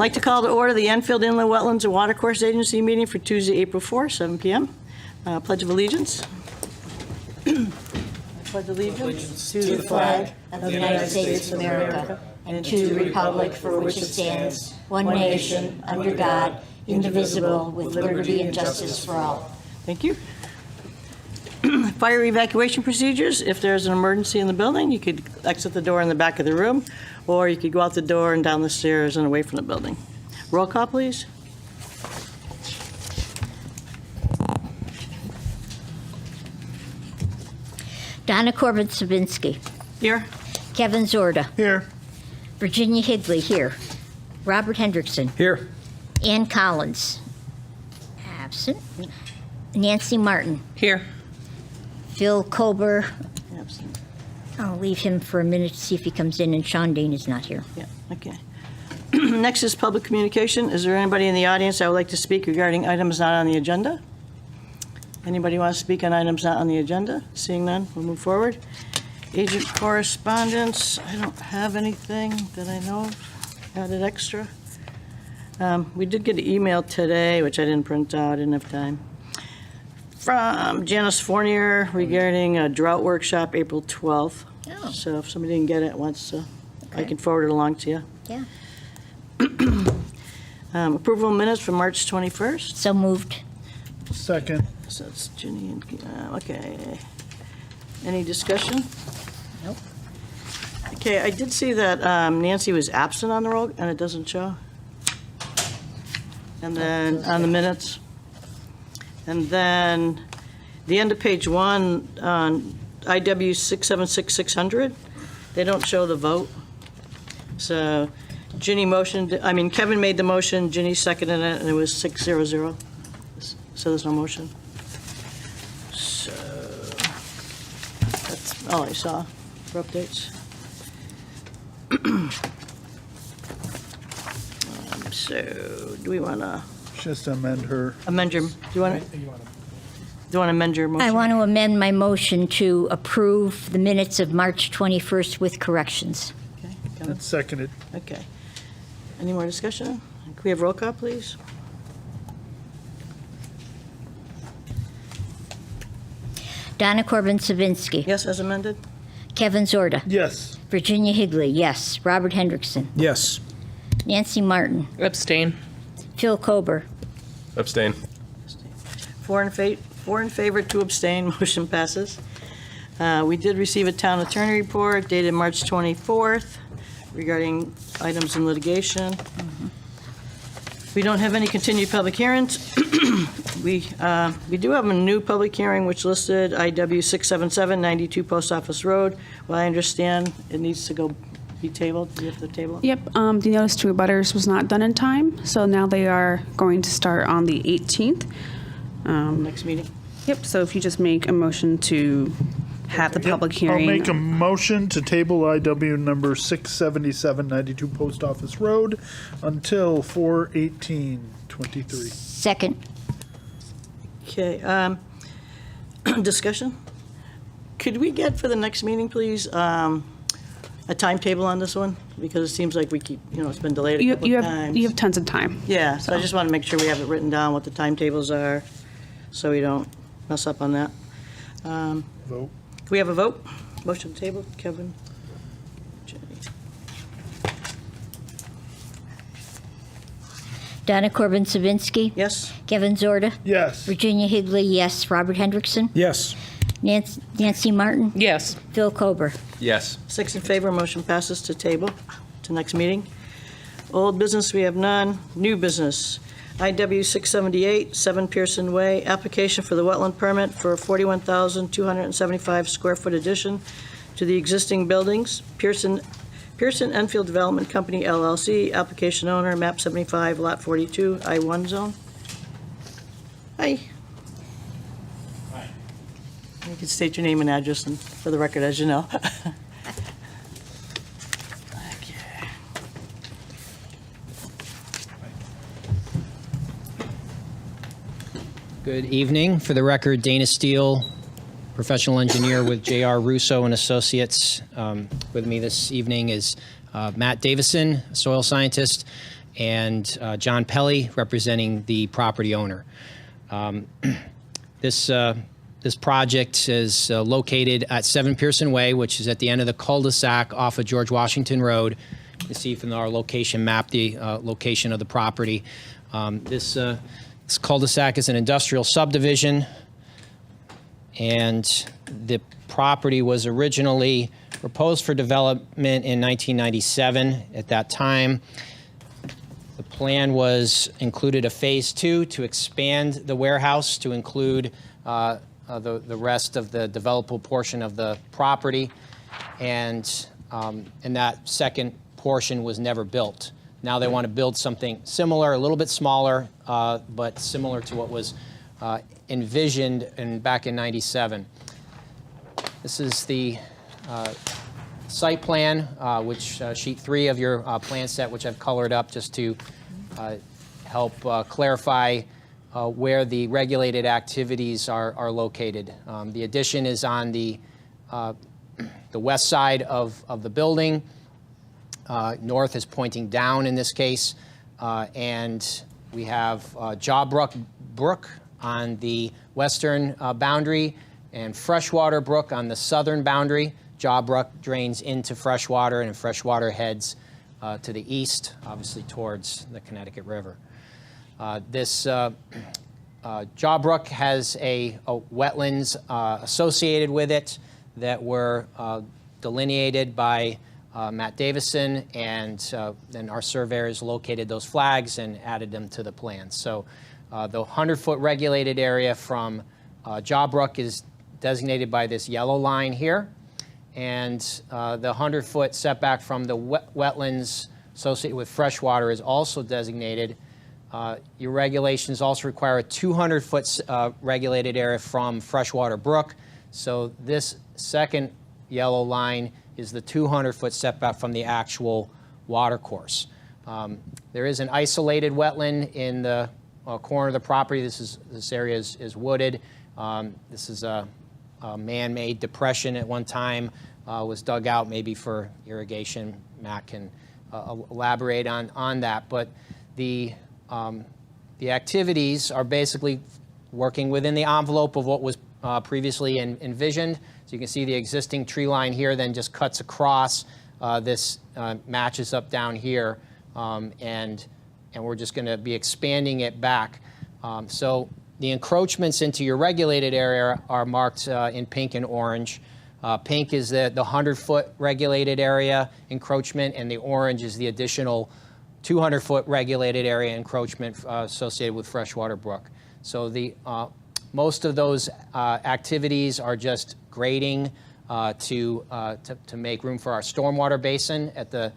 like to call to order the Enfield Inland Wetlands and Watercourse Agency meeting for Tuesday, April 4, 7 p.m. Pledge of Allegiance. Pledge allegiance To the flag of the United States of America and to the republic for which it stands, one nation, under God, indivisible, with liberty and justice for all. Thank you. Fire evacuation procedures. If there's an emergency in the building, you could exit the door in the back of the room, or you could go out the door and down the stairs and away from the building. Roll call, please. Donna Corbin-Sabinsky. Here. Kevin Zorda. Here. Virginia Higley, here. Robert Hendrickson. Here. Ann Collins. Absent. Nancy Martin. Here. Phil Kober. Absent. I'll leave him for a minute to see if he comes in, and Sean Dane is not here. Yeah, okay. Next is public communication. Is there anybody in the audience that would like to speak regarding items not on the agenda? Anybody want to speak on items not on the agenda? Seeing none, we'll move forward. Agent correspondence, I don't have anything that I know of added extra. We did get an email today, which I didn't print out, I didn't have time, from Janice Fournier regarding a drought workshop April 12th. Oh. So if somebody didn't get it once, I Okay. can forward it along to you. Yeah. Approval of minutes from March 21st. So moved. Second. So it's Ginny and, okay. Any discussion? Nope. Okay, I did see that Nancy was absent on the roll, and it doesn't show. And then on the minutes. And then the end of page 1 on IW 676600, they don't show the vote. So Kevin made the motion, Ginny seconded it, and it was 600. So there's no motion. So that's all I saw for updates. So do we want to Just amend her. amend your, do you want to amend your motion? I want to amend my motion to approve the minutes of March 21st with corrections. Okay, Kevin? That's seconded. Okay. Any more discussion? Can we have roll call, please? Donna Corbin-Sabinsky. Yes, as amended? Kevin Zorda. Yes. Virginia Higley, yes. Robert Hendrickson. Yes. Nancy Martin. Abstain. Phil Kober. Abstain. 4 in favor, 2 abstain, motion passes. We did receive a town attorney report dated March 24th regarding items in litigation. We don't have any continued public hearings. We do have a new public hearing which listed IW 677, 92 Post Office Road. Well, I understand it needs to be tabled. Do you have the table? Yep, the notice to abutters was not done in time, so now they are going to start on the 18th. Next meeting? Yep, so if you just make a motion to have the public I'll hearing. make a motion to table IW number 677, 92 Post Office Road until 4/18/23. Second. Okay, discussion? Could we get for the next meeting, please, a timetable on this one? Because it seems like we keep, it's been delayed a You couple of have times. you have tons of time. Yeah, so I just want to make sure we have it written down, what the timetables are, so we don't mess up on that. Can Vote. we have a vote? Motion to table, Kevin? Jenny. Donna Corbin-Sabinsky. Yes? Kevin Zorda. Yes. Virginia Higley, yes. Robert Hendrickson. Yes. Nancy Martin. Yes. Phil Kober. Yes. 6 in favor, motion passes to table to next meeting. Old business, we have none. New business, IW 678, 7 Pearson Way, application for the wetland permit for a 41,275 square foot addition to the existing buildings. Pearson Enfield Development Company LLC, application owner, map 75, lot 42, I-1 zone. Hi. You can state your name and address and for the record, as you know. Okay. Good evening. For the record, Dana Steele, professional engineer with J.R. Russo and Associates. With me this evening is Matt Davison, soil scientist, and John Pelly representing the property owner. This project is located at 7 Pearson Way, which is at the end of the cul-de-sac off of George Washington Road. You can see from our location map the location of the property. This cul-de-sac is an industrial subdivision, and the property was originally proposed for development in 1997. At that time, the plan included a phase 2 to expand the warehouse to include the rest of the developable portion of the property, and that second portion was never built. Now they want to build something similar, a little bit smaller, but similar to what was envisioned back in '97. This is the site plan, which sheet 3 of your plan set, which I've colored up just to help clarify where the regulated activities are located. The addition is on the west side of the building. North is pointing down in this case, and we have Jawbrook Brook on the western boundary and Freshwater Brook on the southern boundary. Jawbrook drains into Freshwater, and Freshwater heads to the east, obviously towards the Connecticut River. This Jawbrook has a wetlands associated with it that were delineated by Matt Davison, and then our surveyors located those flags and added them to the plan. So the 100-foot regulated area from Jawbrook is designated by this yellow line here, and the 100-foot setback from the wetlands associated with Freshwater is also designated. Your regulations also require a 200-foot regulated area from Freshwater Brook. So this second yellow line is the 200-foot setback from the actual watercourse. There is an isolated wetland in the corner of the property. This area is wooded. This is a man-made depression at one time, was dug out maybe for irrigation. Matt can elaborate on that. But the activities are basically working within the envelope of what was previously envisioned. So you can see the existing tree line here then just cuts across. This matches up down here, and we're just going to be expanding it back. So the encroachments into your regulated area are marked in pink and orange. Pink is the 100-foot regulated area encroachment, and the orange is the additional 200-foot regulated area encroachment associated with Freshwater Brook. So the most of those activities are just grading to make room for our stormwater basin at the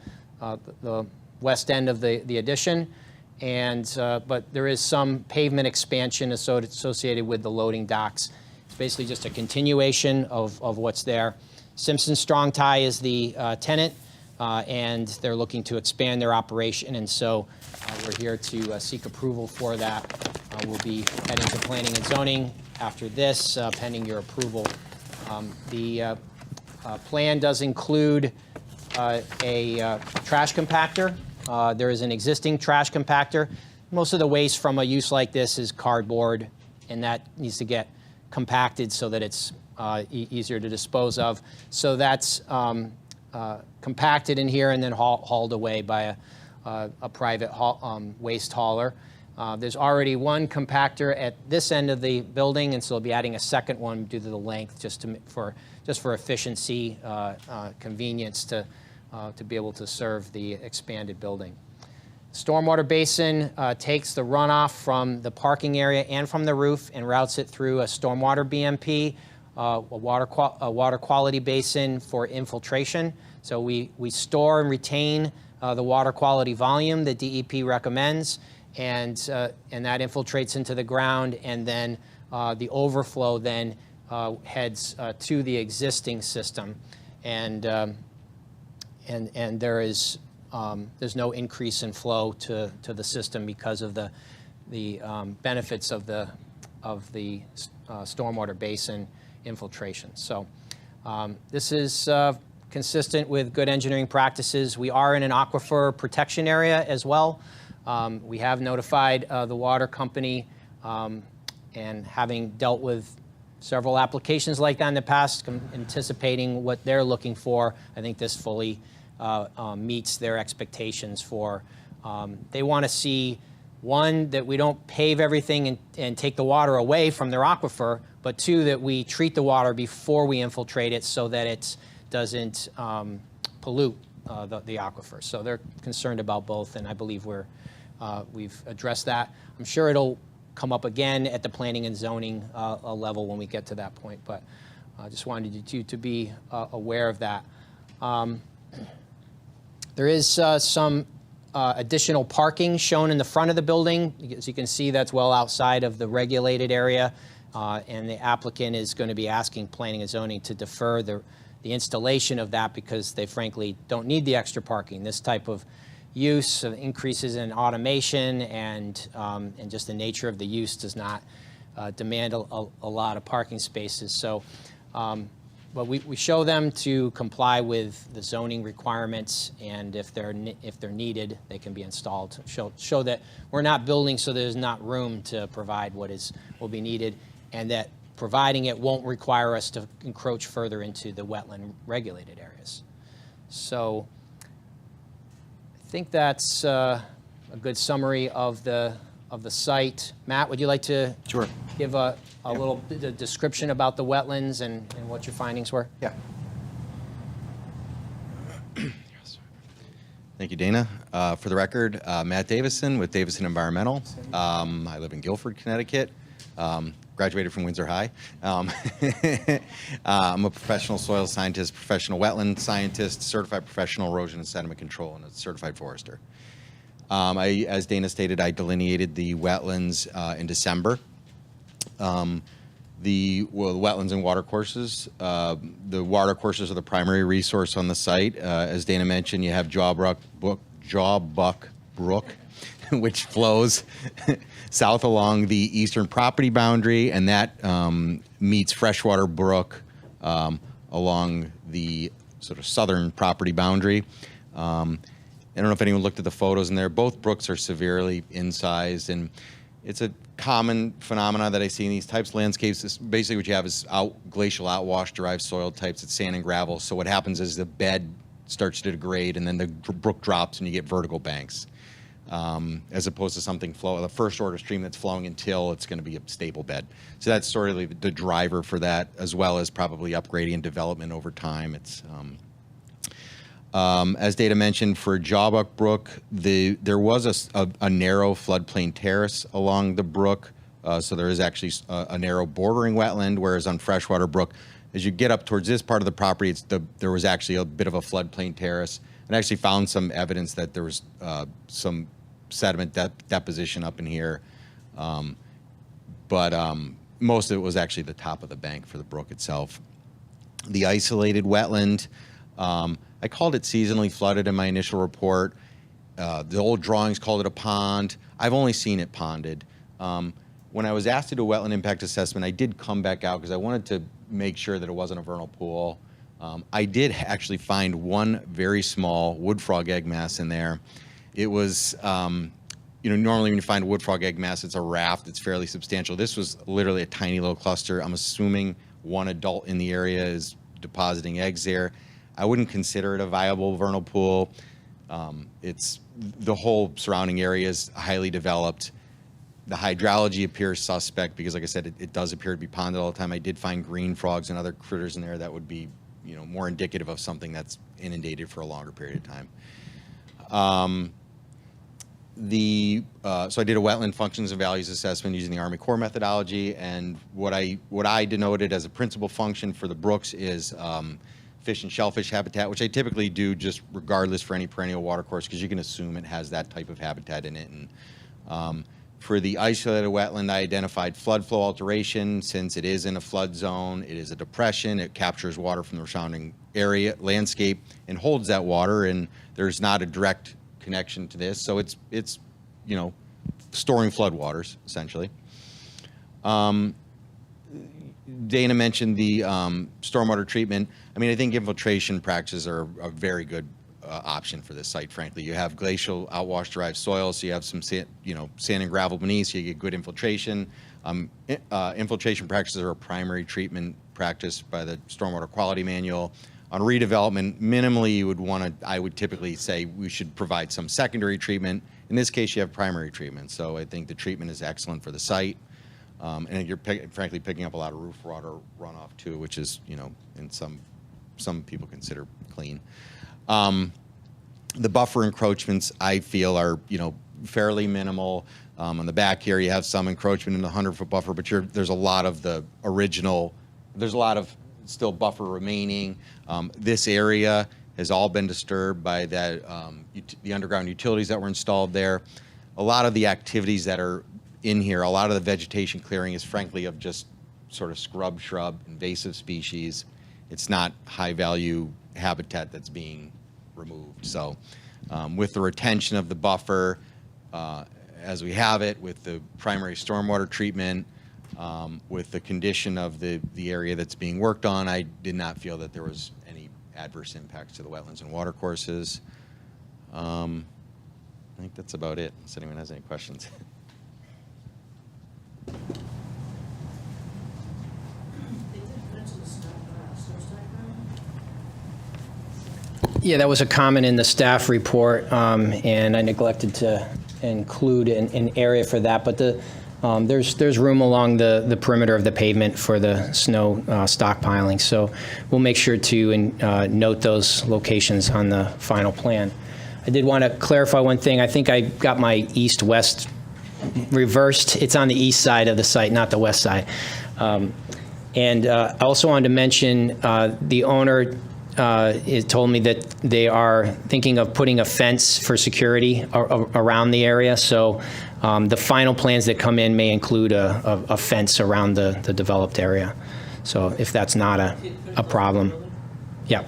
west end of the addition, but there is some pavement expansion associated with the loading docks. It's basically just a continuation of what's there. Simpson Strong Tie is the tenant, and they're looking to expand their operation, and so we're here to seek approval for that. We'll be heading to planning and zoning after this, pending your approval. The plan does include a trash compactor. There is an existing trash compactor. Most of the waste from a use like this is cardboard, and that needs to get compacted so that it's easier to dispose of. So that's compacted in here and then hauled away by a private waste hauler. There's already one compactor at this end of the building, and so we'll be adding a second one due to the length, just for efficiency, convenience to be able to serve the expanded building. Stormwater basin takes the runoff from the parking area and from the roof and routes it through a stormwater BMP, a water quality basin for infiltration. So we store and retain the water quality volume that DEP recommends, and that infiltrates into the ground, and then the overflow then heads to the existing system, and there's no increase in flow to the system because of the benefits of the stormwater basin infiltration. So this is consistent with good engineering practices. We are in an aquifer protection area as well. We have notified the water company, and having dealt with several applications like that in the past, anticipating what they're looking for, I think this fully meets their expectations for. They want to see, one, that we don't pave everything and take the water away from their aquifer, but two, that we treat the water before we infiltrate it so that it doesn't pollute the aquifer. So they're concerned about both, and I believe we've addressed that. I'm sure it'll come up again at the planning and zoning level when we get to that point, but I just wanted you to be aware of that. There is some additional parking shown in the front of the building. As you can see, that's well outside of the regulated area, and the applicant is going to be asking planning and zoning to defer the installation of that because they frankly don't need the extra parking. This type of use of increases in automation and just the nature of the use does not demand a lot of parking spaces. So, but we show them to comply with the zoning requirements, and if they're needed, they can be installed. Show that we're not building so there's not room to provide what will be needed, and that providing it won't require us to encroach further into the wetland regulated areas. So I think that's a good summary of the site. Matt, would you like to Sure. give a little description about the wetlands and what your findings were? Yeah. Thank you, Dana. For the record, Matt Davison with Davison Environmental. I live in Guilford, Connecticut. Graduated from Windsor High. I'm a professional soil scientist, professional wetland scientist, certified professional erosion and sediment control, and a certified forester. As Dana stated, I delineated the wetlands in December. The wetlands and water courses. The water courses are the primary resource on the site. As Dana mentioned, you have Jawbuck Brook, which flows south along the eastern property boundary, and that meets Freshwater Brook along the sort of southern property boundary. I don't know if anyone looked at the photos in there. Both brooks are severely incised, and it's a common phenomena that I see in these types of landscapes. Is basically what you have is glacial outwash derived soil types. It's sand and gravel. So what happens is the bed starts to degrade, and then the brook drops, and you get vertical banks. As opposed to something the first order stream that's flowing until it's going to be a stable bed. So that's sort of the driver for that, as well as probably upgrading and development over time. It's as Dana mentioned, for Jawbuck Brook, there was a narrow floodplain terrace along the brook, so there is actually a narrow bordering wetland, whereas on Freshwater Brook, as you get up towards this part of the property, there was actually a bit of a floodplain terrace. And I actually found some evidence that there was some sediment deposition up in here, but most of it was actually the top of the bank for the brook itself. The isolated wetland, I called it seasonally flooded in my initial report. The old drawings called it a pond. I've only seen it ponded. When I was asked to do a wetland impact assessment, I did come back out because I wanted to make sure that it wasn't a vernal pool. I did actually find one very small wood frog egg mass in there. It was, normally when you find a wood frog egg mass, it's a raft. It's fairly substantial. This was literally a tiny little cluster. I'm assuming one adult in the area is depositing eggs there. I wouldn't consider it a viable vernal pool. It's the whole surrounding area is highly developed. The hydrology appears suspect because, like I said, it does appear to be ponded all the time. I did find green frogs and other critters in there that would be, more indicative of something that's inundated for a longer period of time. So I did a wetland functions and values assessment using the Army Corps methodology, and what I denoted as a principal function for the brooks is fish and shellfish habitat, which I typically do just regardless for any perennial watercourse because you can assume it has that type of habitat in it. And for the isolated wetland, I identified flood flow alteration. Since it is in a flood zone, it is a depression. It captures water from the surrounding area, landscape, and holds that water. And there's not a direct connection to this, so it's storing flood waters essentially. Dana mentioned the stormwater treatment. I mean, I think infiltration practices are a very good option for this site, frankly. You have glacial outwash derived soil, so you have some sand and gravel beneath, so you get good infiltration. Infiltration practices are a primary treatment practice by the Stormwater Quality Manual. On redevelopment, minimally, I would typically say we should provide some secondary treatment. In this case, you have primary treatment, so I think the treatment is excellent for the site. And you're frankly picking up a lot of roof water runoff too, which is, in some people consider clean. The buffer encroachments, I feel, are, fairly minimal. On the back here, you have some encroachment in the 100-foot buffer, but there's a lot of the original, there's a lot of still buffer remaining. This area has all been disturbed by that, the underground utilities that were installed there. A lot of the activities that are in here, a lot of the vegetation clearing is frankly of just sort of scrub, shrub, invasive species. It's not high-value habitat that's being removed. So with the retention of the buffer, as we have it, with the primary stormwater treatment, with the condition of the area that's being worked on, I did not feel that there was any adverse impacts to the wetlands and watercourses. I think that's about it, unless anyone has any questions. Yeah, that was a comment in the staff report, and I neglected to include an area for that. But there's room along the perimeter of the pavement for the snow stockpiling. So we'll make sure to note those locations on the final plan. I did want to clarify one thing. I think I got my east-west reversed. It's on the east side of the site, not the west side. And I also wanted to mention the owner told me that they are thinking of putting a fence for security around the area. So the final plans that come in may include a fence around the developed area. So if that's not a problem. Yeah.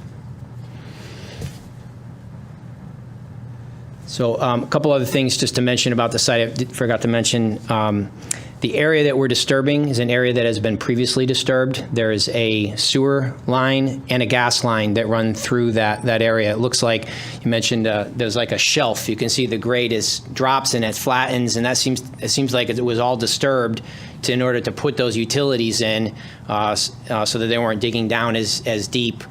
So a couple other things just to mention about the site. I forgot to mention the area that we're disturbing is an area that has been previously disturbed. There is a sewer line and a gas line that run through that area. It looks like you mentioned there's like a shelf. You can see the grade drops and it flattens, and it seems like it was all disturbed in order to put those utilities in so that they weren't digging down as deep.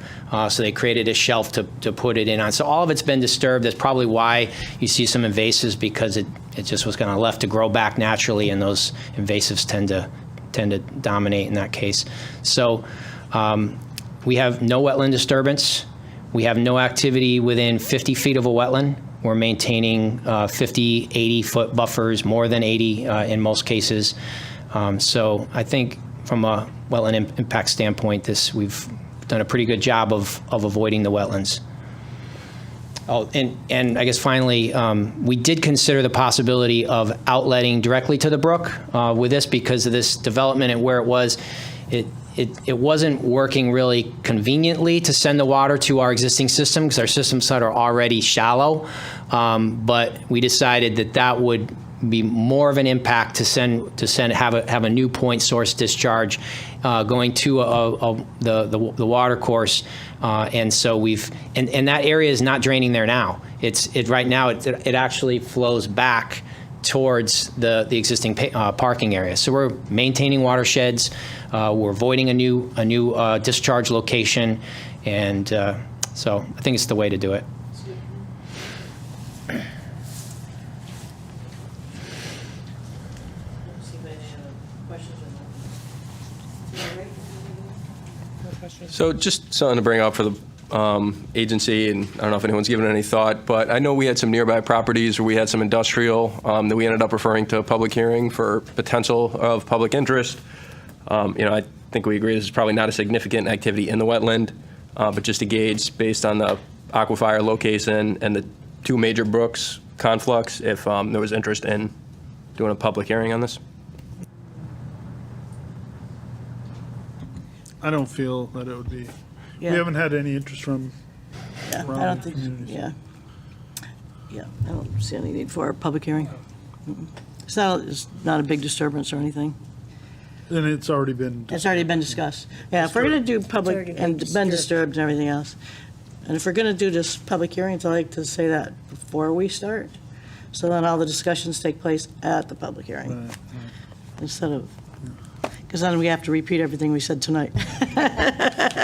So they created a shelf to put it in on. So all of it's been disturbed. That's probably why you see some invasives, because it just was kind of left to grow back naturally, and those invasives tend to dominate in that case. So we have no wetland disturbance. We have no activity within 50 feet of a wetland. We're maintaining 50, 80-foot buffers, more than 80 in most cases. So I think from a wetland impact standpoint, we've done a pretty good job of avoiding the wetlands. Oh, and I guess finally, we did consider the possibility of outletting directly to the brook with this, because of this development and where it was. It wasn't working really conveniently to send the water to our existing system, because our systems are already shallow. But we decided that would be more of an impact to have a new point source discharge going to the water course, and so and that area is not draining there now. Right now it actually flows back towards the existing parking area. So we're maintaining watersheds. We're avoiding a new discharge location, and so I think it's the way to do it. So just something to bring up for the agency, and I don't know if anyone's given it any thought, but I know we had some nearby properties where we had some industrial that we ended up referring to a public hearing for potential of public interest. I think we agree this is probably not a significant activity in the wetland, but just to gauge based on the aquifer location and the two major brooks conflux, if there was interest in doing a public hearing on this. I don't feel that it would be, Yeah. we haven't had any interest from Yeah, I don't surrounding think, communities. yeah, I don't see any need for a public hearing. Mm-mm. It's not a big disturbance or anything. And it's already been, It's already been discussed. Yeah, if we're going to do public and been disturbed and everything else, And if we're going to do this public hearings, I like to say that before we start, so then all the discussions take place at the public hearing, instead of, because then we have to repeat everything we said tonight.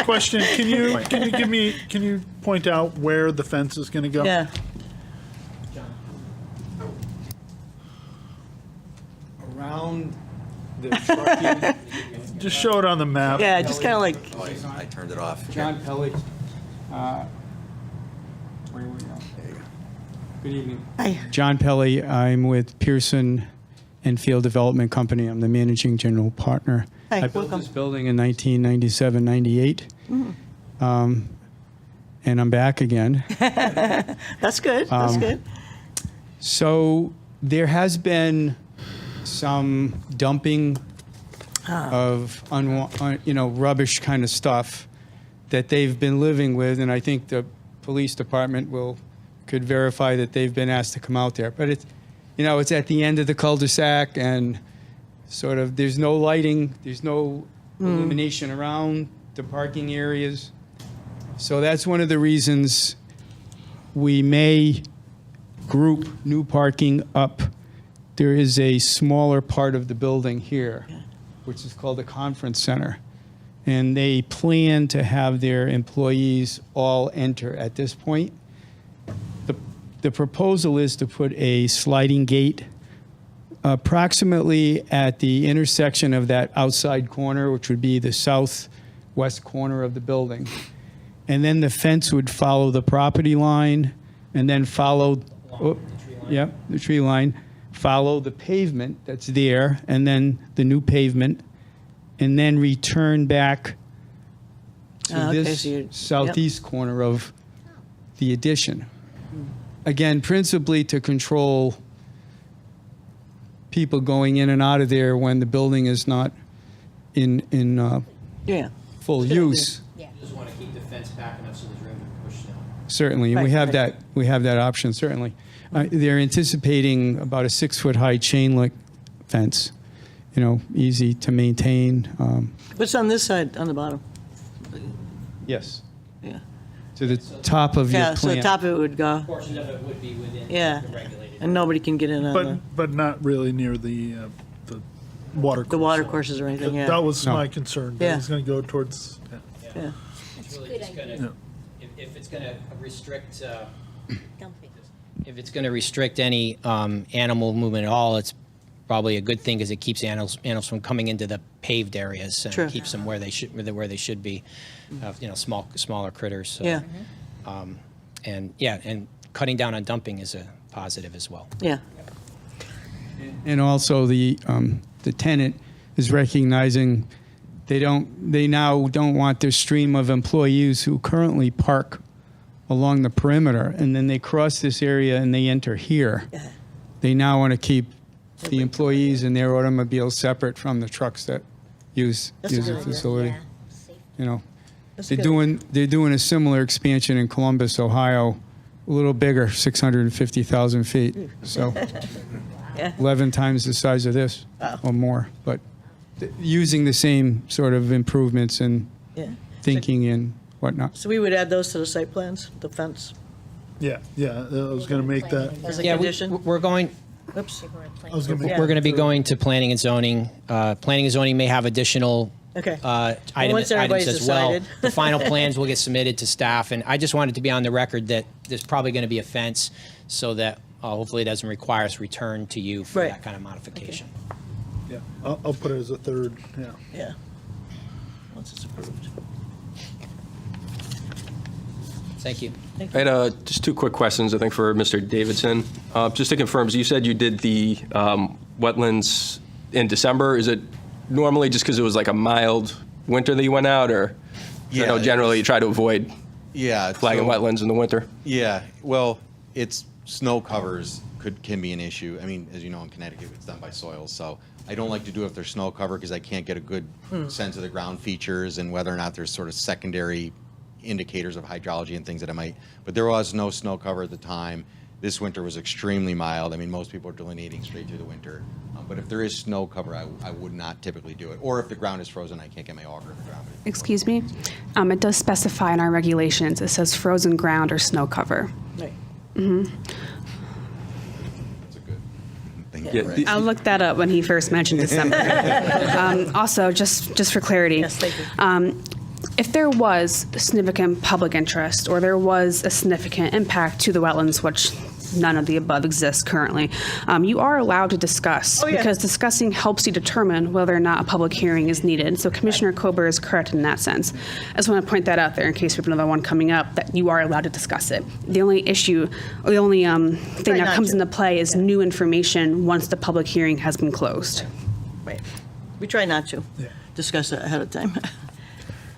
Question, can you point out where the fence is gonna go? Yeah, Around the trucking. Just show it on the map. yeah, just kind of like, I turned it off. John Pelly. Where are we now? Good evening. hi, John Pelly. I'm with Pearson and Field Development Company. I'm the managing general partner. Hi, I built welcome. this building in 1997, 98. And I'm back again. that's good, that's good. So there has been some dumping of rubbish kind of stuff that they've been living with, and I think the police department could verify that they've been asked to come out there. But it's at the end of the cul-de-sac, and sort of there's no lighting, there's no illumination around the parking areas. So that's one of the reasons we may group new parking up. There is a smaller part of the building here, which is called the conference center. And they plan to have their employees all enter at this point. The proposal is to put a sliding gate approximately at the intersection of that outside corner, which would be the southwest corner of the building. And then the fence would follow the property line and then follow, the tree line, follow the pavement that's there, and then the new pavement, and then return back to Okay, this so you're- southeast corner of the addition. Again, principally to control people going in and out of there when the building is not in Yeah, full use. Just want to keep the fence back enough so there's room to push snow. Certainly, and Right, we have right. that option, certainly. They're anticipating about a 6-foot-high chain link fence, easy to maintain. what's on this side, on the bottom? Yes. Yeah. To the top of your Yeah, so the plant. top of it would go, Portions of it would be within Yeah. the regulated. and nobody can get in on But not really near the water course. the water courses or anything, yeah. That was No. my concern. That Yeah. It's gonna go towards, Yeah. It's really just gonna, if it's gonna restrict, if it's gonna restrict any animal movement at all, it's probably a good thing because it keeps animals from coming into the paved areas and True. keeps them where they should be, smaller critters. So, Yeah, and cutting down on dumping is a positive as well. yeah, And also the tenant is recognizing they now don't want their stream of employees who currently park along the perimeter, and then they cross this area and they enter here. They now want to keep the employees and their automobiles separate from the trucks that use That's a the good idea. facility. That's They're good. doing a similar expansion in Columbus, Ohio, a little bigger, 650,000 feet. So 11 times the size of this or more, but using the same sort of improvements and Yeah. thinking and whatnot. So we would add those to the site plans, the fence, yeah, I was gonna make that. as a Yeah, condition? we're going. Oops, I was gonna make We're going to be going to planning and zoning. Planning and zoning may have additional okay. items once everybody's as well. decided. The final plans will get submitted to staff, and I just wanted to be on the record that there's probably going to be a fence, so that hopefully it doesn't require us return to you for Right. that kind of modification. Yeah, I'll put it as a third, yeah. Yeah. Once it's approved. Thank you. I had just two quick questions, I think, for Mr. Davidson. Just to confirm, so you said you did the wetlands in December. Is it normally just because it was like a mild winter that you went out, or? I know generally you try to avoid Yeah. flagging so- wetlands in the winter. Yeah, well, it's snow covers can be an issue. I mean, as you know, in Connecticut, it's done by soils, so I don't like to do it if there's snow cover because I can't get a good sense of the ground features and whether or not there's sort of secondary indicators of hydrology and things that I might. But there was no snow cover at the time. This winter was extremely mild. I mean, most people are delineating straight through the winter. But if there is snow cover, I would not typically do it. Or if the ground is frozen, I can't get my auger in the ground. Excuse me? It does specify in our regulations, it says frozen ground or snow cover. Right. That's a good thing. Yeah, right? the- I'll look that up when he first mentioned December. Also, just for clarity. Yes, thank you. If there was significant public interest or there was a significant impact to the wetlands, which none of the above exists currently, you are allowed to discuss. Oh, yeah. Because discussing helps you determine whether or not a public hearing is needed. So Commissioner Kober is correct in that sense. I just want to point that out there in case we have another one coming up, that you are allowed to discuss it. The only issue, or the only thing Try that not comes to. into play is new information once the public hearing has been closed. Right. We try not to discuss it ahead of time.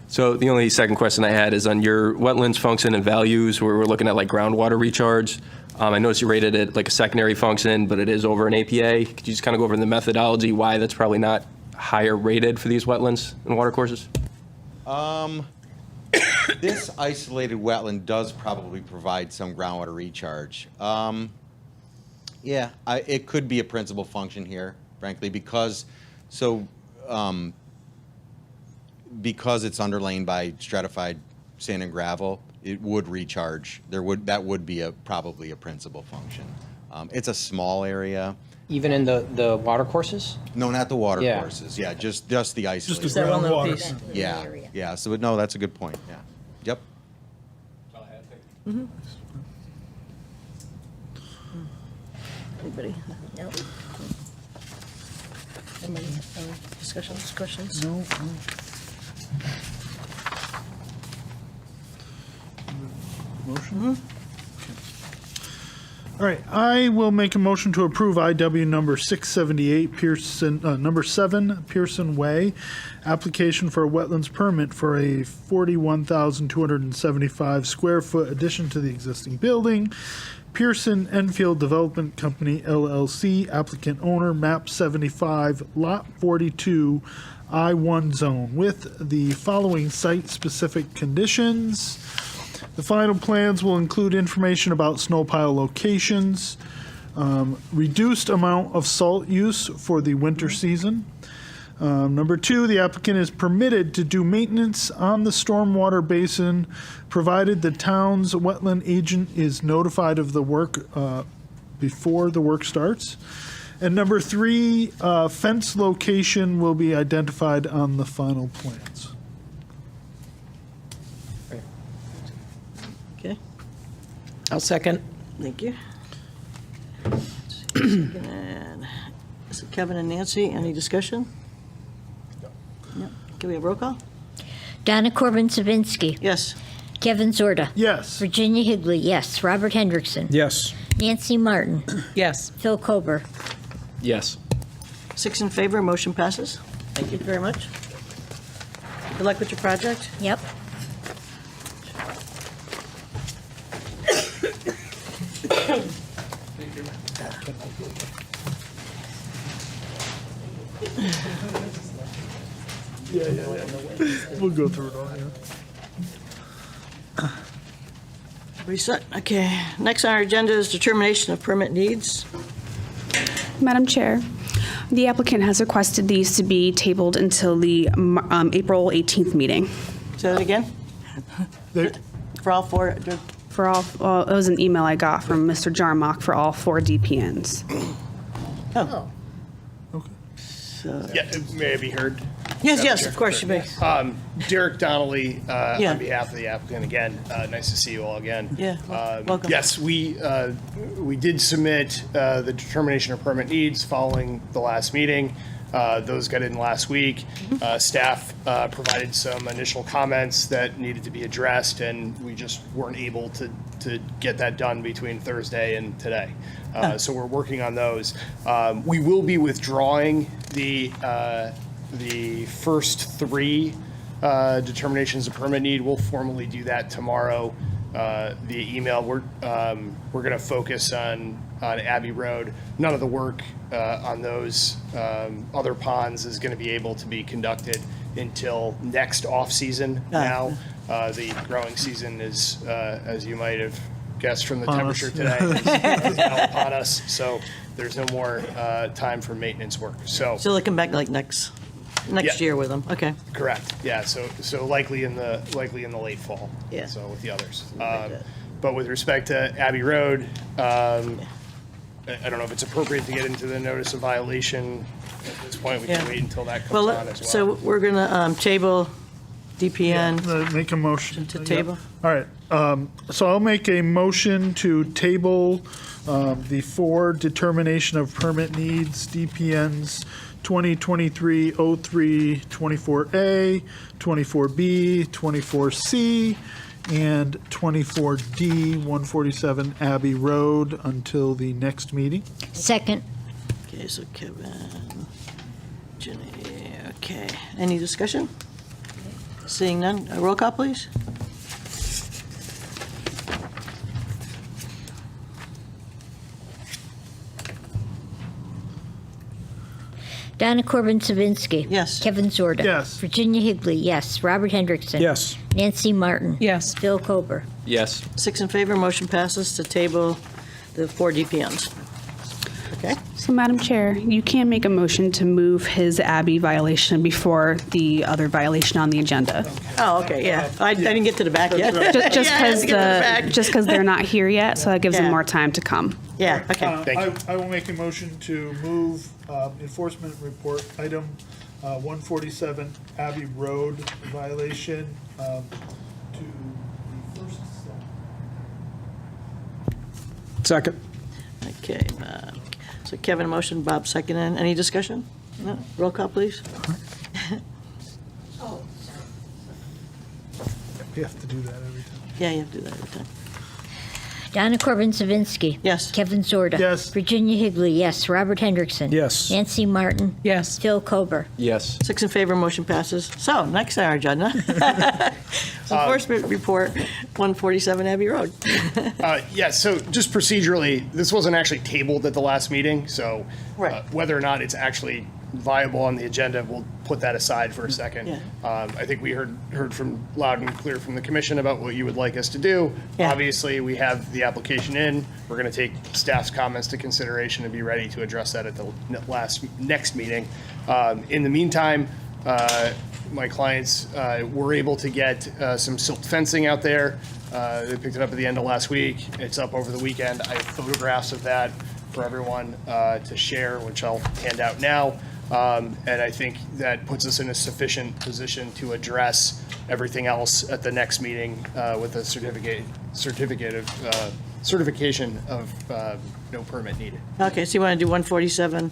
So the only second question I had is on your wetlands function and values, where we're looking at like groundwater recharge. I noticed you rated it like a secondary function, but it is over an APA. Could you just kind of go over the methodology, why that's probably not higher rated for these wetlands and water courses? This isolated wetland does probably provide some groundwater recharge. Yeah, it could be a principal function here, frankly, because because it's underlain by stratified sand and gravel, it would recharge. That would be probably a principal function. It's a small area. Even in the water courses? No, not the water Yeah. courses. Yeah, just the isolated. Is that one little groundwater. piece? Yeah, yeah. So no, that's a good point. Yeah. Yep. Anybody? No. Anybody? Any discussions, questions? No. Motion? All right, I will make a motion to approve IW number 678 Pearson, number 7 Pearson Way, application for a wetlands permit for a 41,275 square foot addition to the existing building. Pearson Enfield Development Company LLC, applicant owner, map 75, lot 42, I-1 zone, with the following site-specific conditions. The final plans will include information about snow pile locations, reduced amount of salt use for the winter season. Number 2, the applicant is permitted to do maintenance on the stormwater basin, provided the town's wetland agent is notified of the work before the work starts. And number 3, fence location will be identified on the final plans. Okay, I'll second. thank you. And is it Kevin and Nancy? Any discussion? No. Can we have roll call? Donna Corbin-Savinsky. Yes. Kevin Zorda. Yes. Virginia Higley, yes. Robert Hendrickson. Yes. Nancy Martin. Yes. Phil Kober. Yes. 6 in favor, motion passes. Thank you very much. Good luck with your project. Yep. We'll go through it all here. Reset. Okay. Next on our agenda is determination of permit needs. Madam Chair, the applicant has requested these to be tabled until the April 18th meeting. Say that again? There- For all four? For all, it was an email I got from Mr. Jarmock for all 4 DPNs. Oh. Yeah, may I be heard? Yes, yes, of course you may. Derek Donnelly, Yeah. on behalf of the applicant, again, nice to see you all again. Yeah, welcome. Yes, we did submit the determination of permit needs following the last meeting. Those got in last week. Staff provided some initial comments that needed to be addressed, and we just weren't able to get that done between Thursday and today. So we're working on those. We will be withdrawing the first 3 determinations of permit need. We'll formally do that tomorrow via email. We're going to focus on Abbey Road. None of the work on those other ponds is going to be able to be conducted until next off-season now. The growing season is, as you might have guess from the Upon us, temperature yeah. today is now upon us. So there's no more time for maintenance work. So So they'll come back like next Yeah. year with them, okay. correct, yeah. So likely in the late fall. Yeah. So with the others. like that. But with respect to Abbey Road, I don't know if it's appropriate to get into the notice of violation at this point. We can Yeah. wait until that Well, comes on as well. so we're going to table DPN Make a motion. to Yeah. table. All right, so I'll make a motion to table the 4 determination of permit needs, DPNs 2023-03, 24A, 24B, 24C, and 24D, 147 Abbey Road until the next meeting. Second. Okay, so Kevin, Jenny, okay. Any discussion? Seeing none, roll call, please. Donna Corbin Savinsky. Yes. Kevin Zorda. Yes. Virginia Higley, yes. Robert Hendrickson. Yes. Nancy Martin. Yes. Phil Kober. Yes. 6 in favor, motion passes to table the 4 DPNs. Okay? So, Madam Chair, you can make a motion to move his Abbey violation before the other violation on the agenda. Oh, okay, yeah. I didn't get to the back yet. Just Yeah, I had to get to the back. because they're not here yet, so that gives them Yeah. more time to come. Yeah, okay. Thank you. I will make a motion to move enforcement report item 147 Abbey Road violation to the first step. Second. Okay, so Kevin, motion, Bob, second. Any discussion? No? Roll call, please. We have to do that every time. Yeah, you have to do that every time. Donna Corbin Savinsky. Yes. Kevin Zorda. Yes. Virginia Higley, yes. Robert Hendrickson. Yes. Nancy Martin. Yes. Phil Kober. Yes. 6 in favor, motion passes. So, next on our agenda, enforcement report, 147 Abbey Road. Yeah, so just procedurally, this wasn't actually tabled at the last meeting, so Right. whether or not it's actually viable on the agenda, we'll put that aside for a second. Yeah. I think we heard from loud and clear from the commission about what you would like us to do. Yeah. Obviously, we have the application in. We're going to take staff's comments to consideration and be ready to address that at the next meeting. In the meantime, my clients were able to get some silt fencing out there. They picked it up at the end of last week. It's up over the weekend. I have photographs of that for everyone to share, which I'll hand out now. And I think that puts us in a sufficient position to address everything else at the next meeting with a certification of no permit needed. Okay, so you want to do 147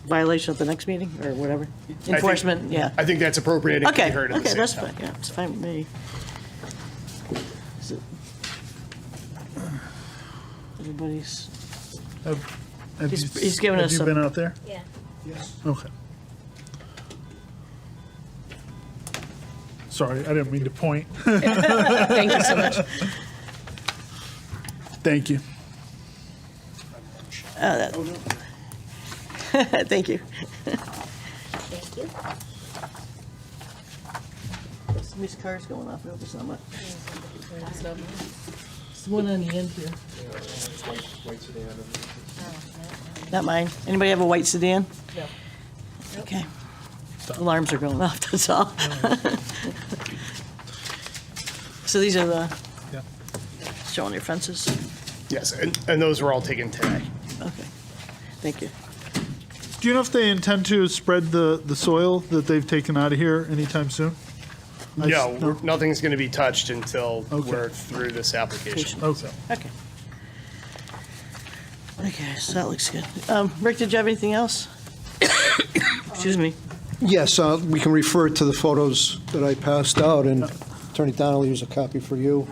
violation at the next meeting, or whatever? Enforcement, yeah. I think that's appropriate. It can Okay, be heard at the okay, same that's time. fine, yeah, it's fine with me. Is it- Everybody's, Have He's given us Have you some- been out there? Yeah. Okay. Sorry, I didn't mean to point. Thank you so much. Thank you. thank you. Thank you. Somebody's car's going off, I hope it's not much. It's the one on the end here. Not mine. Anybody have a white sedan? No. Okay. Alarms are going off, that's all. So these are the, Yeah. showing your fences? Yes, and those were all taken today. Okay, thank you. Do you know if they intend to spread the soil that they've taken out of here anytime soon? No, nothing's going to be touched until Okay. we're through this application. Okay. Okay. Okay, so that looks good. Rick, did you have anything else? Excuse me. Yes, we can refer to the photos that I passed out, and Attorney Donnelly, here's a copy for you.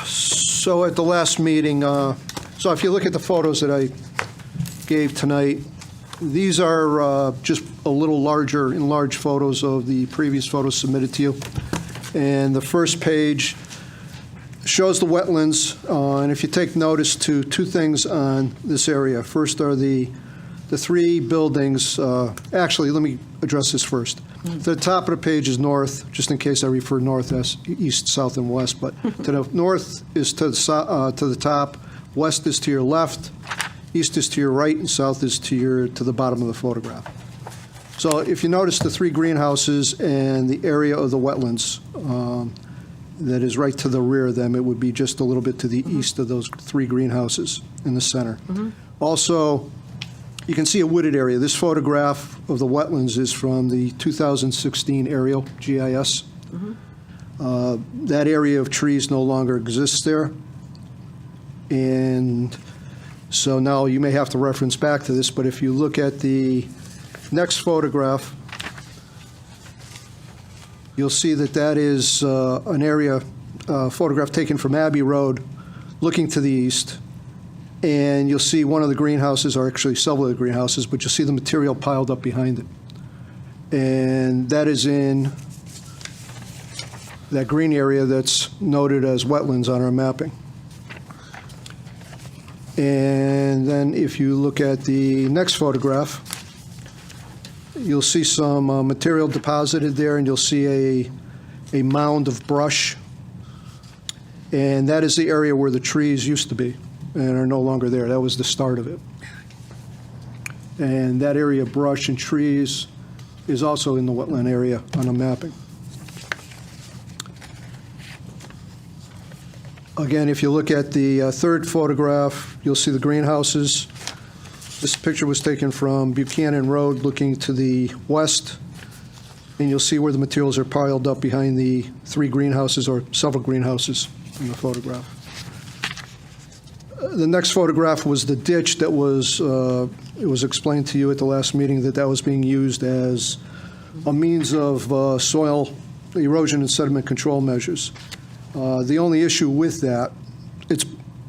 So at the last meeting, so if you look at the photos that I gave tonight, these are just a little larger, enlarged photos of the previous photos submitted to you. And the first page shows the wetlands, and if you take notice to two things on this area. First are the three buildings. Actually, let me address this first. The top of the page is north, just in case I refer north as east, south, and west. But to the north is to the top, west is to your left, east is to your right, and south is to the bottom of the photograph. So if you notice the three greenhouses and the area of the wetlands that is right to the rear of them, it would be just a little bit to the east of those three greenhouses in the center. Also, you can see a wooded area. This photograph of the wetlands is from the 2016 aerial GIS. That area of trees no longer exists there. And so now you may have to reference back to this, but if you look at the next photograph, you'll see that that is an area photograph taken from Abbey Road, looking to the east. And you'll see one of the greenhouses, or actually several of the greenhouses, but you'll see the material piled up behind it. And that is in that green area that's noted as wetlands on our mapping. And then if you look at the next photograph, you'll see some material deposited there, and you'll see a mound of brush. And that is the area where the trees used to be and are no longer there. That was the start of it. And that area of brush and trees is also in the wetland area on the mapping. Again, if you look at the third photograph, you'll see the greenhouses. This picture was taken from Buchanan Road looking to the west, and you'll see where the materials are piled up behind the three greenhouses, or several greenhouses in the photograph. The next photograph was the ditch that was, it was explained to you at the last meeting that that was being used as a means of soil erosion and sediment control measures. The only issue with that, it's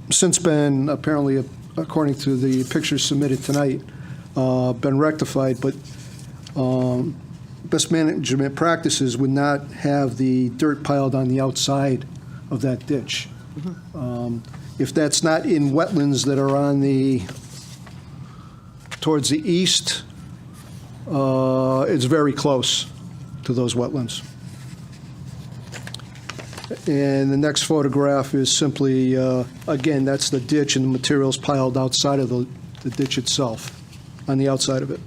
since been apparently, according to the pictures submitted tonight, been rectified, but best management practices would not have the dirt piled on the outside of that ditch. If that's not in wetlands that are on towards the east, it's very close to those wetlands. And the next photograph is simply, again, that's the ditch and the materials piled outside of the ditch itself, on the outside of it.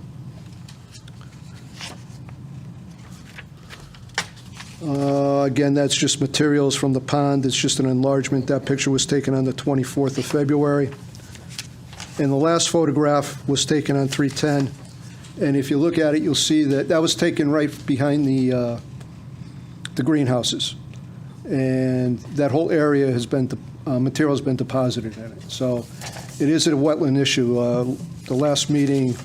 Again, that's just materials from the pond. It's just an enlargement. That picture was taken on the 24th of February. And the last photograph was taken on 3/10. And if you look at it, you'll see that that was taken right behind the greenhouses. And that whole area has been, material has been deposited in it. So it is a wetland issue. The last meeting,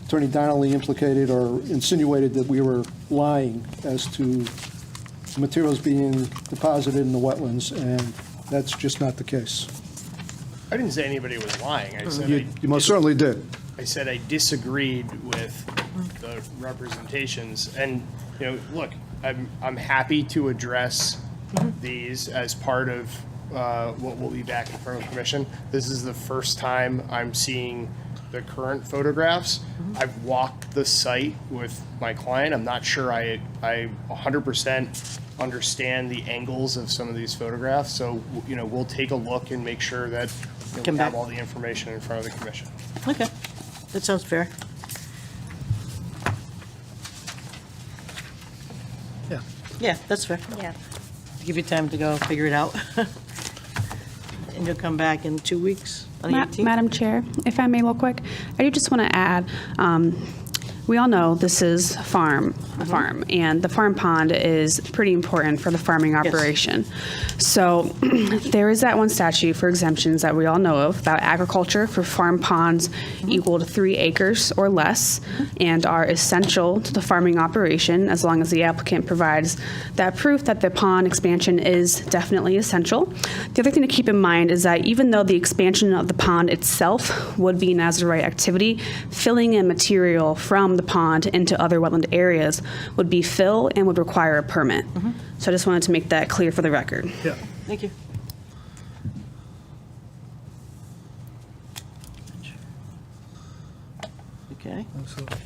Attorney Donnelly implicated or insinuated that we were lying as to materials being deposited in the wetlands, and that's just not the case. I didn't say anybody was lying. I said You most certainly did. I said I disagreed with the representations. And, you know, look, I'm happy to address these as part of what will be back in front of the commission. This is the first time I'm seeing the current photographs. I've walked the site with my client. I'm not sure I 100% understand the angles of some of these photographs. So, you know, we'll take a look and make sure that we Come have back. all the information in front of the commission. Okay, that sounds fair. Yeah. Yeah, that's fair. Yeah. Give you time to go figure it out. And you'll come back in 2 weeks on the 18th? Madam Chair, if I may real quick, I do just want to add, we all know this is a farm, and the farm pond is pretty important for the farming operation. So there is that one statute for exemptions that we all know of about agriculture for farm ponds equal to 3 acres or less and are essential to the farming operation as long as the applicant provides that proof that the pond expansion is definitely essential. The other thing to keep in mind is that even though the expansion of the pond itself would be an as-of-right activity, filling in material from the pond into other wetland areas would be fill and would require a permit. So I just wanted to make that clear for the record. Yeah. Thank you. Okay. Absolutely.